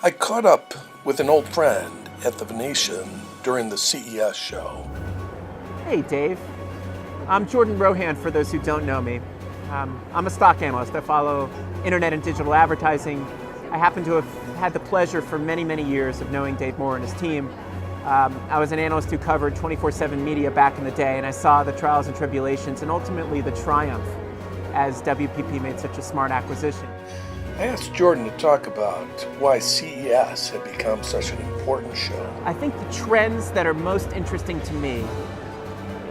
I caught up with an old friend at the Venetian during the CES show. Hey Dave, I'm Jordan Rohan for those who don't know me. I'm a stock analyst. I follow internet and digital advertising. I happen to have had the pleasure for many, many years of knowing Dave Moore and his team. I was an analyst who covered 24/7 media back in the day, and I saw the trials and tribulations and ultimately the triumph as WPP made such a smart acquisition. I asked Jordan to talk about why CES had become such an important show. I think the trends that are most interesting to me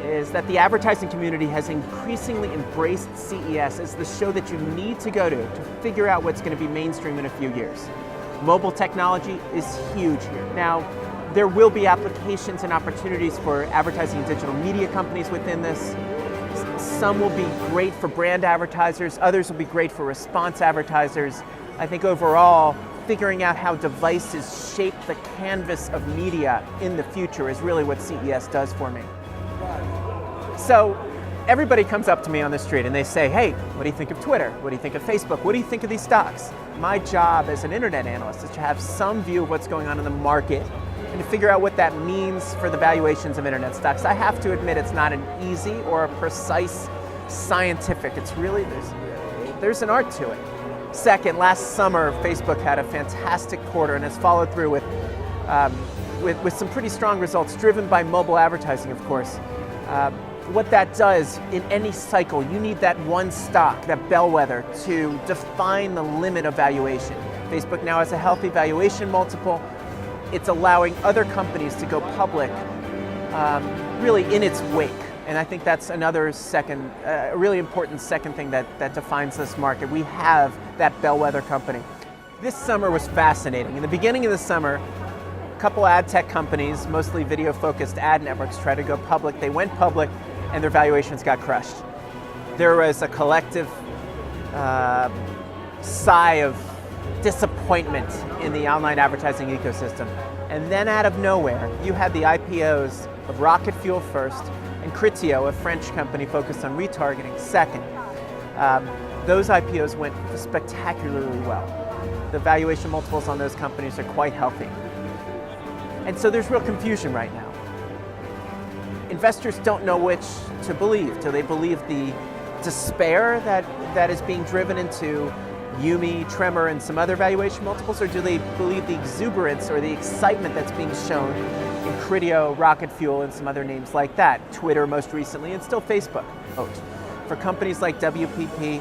is that the advertising community has increasingly embraced CES as the show that you need to go to figure out what's going to be mainstream in a few years. Mobile technology is huge here. Now, there will be applications and opportunities for advertising and digital media companies within this. Some will be great for brand advertisers, others will be great for response advertisers. I think overall, figuring out how devices shape the canvas of media in the future is really what CES does for me. So everybody comes up to me on the street and they say, hey, what do you think of Twitter? What do you think of Facebook? What do you think of these stocks? My job as an internet analyst is to have some view of what's going on in the market and to figure out what that means for the valuations of internet stocks. I have to admit it's not an easy or a precise scientific. It's really, there's an art to it. Second, last summer, Facebook had a fantastic quarter and has followed through with some pretty strong results, driven by mobile advertising, of course. What that does in any cycle, you need that one stock, that bellwether, to define the limit of valuation. Facebook now has a healthy valuation multiple. It's allowing other companies to go public really in its wake. And I think that's another second, really important second thing that defines this market. We have that bellwether company. This summer was fascinating. In the beginning of the summer, a couple ad tech companies, mostly video-focused ad networks, tried to go public. They went public and their valuations got crushed. There was a collective sigh of disappointment in the online advertising ecosystem. And then out of nowhere, you had the IPOs of Rocket Fuel first and Criteo, a French company focused on retargeting, second. Those IPOs went spectacularly well. The valuation multiples on those companies are quite healthy. And so there's real confusion right now. Investors don't know which to believe. Do they believe the despair that is being driven into Yumi, Tremor, and some other valuation multiples, or do they believe the exuberance or the excitement that's being shown in Criteo, Rocket Fuel, and some other names like that, Twitter most recently, and still Facebook? For companies like WPP,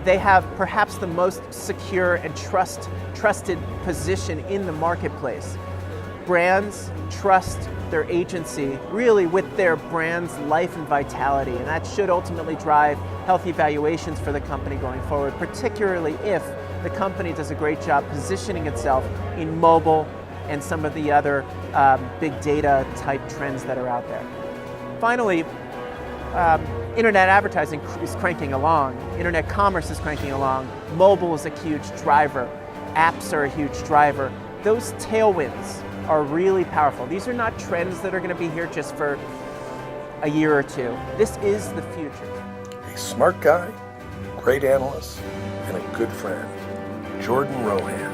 they have perhaps the most secure and trusted position in the marketplace. Brands trust their agency really with their brand's life and vitality, and that should ultimately drive healthy valuations for the company going forward, particularly if the company does a great job positioning itself in mobile and some of the other big data type trends that are out there. Finally, internet advertising is cranking along, internet commerce is cranking along, mobile is a huge driver, apps are a huge driver. Those tailwinds are really powerful. These are not trends that are going to be here just for a year or two. This is the future. A smart guy, great analyst, and a good friend, Jordan Rohan.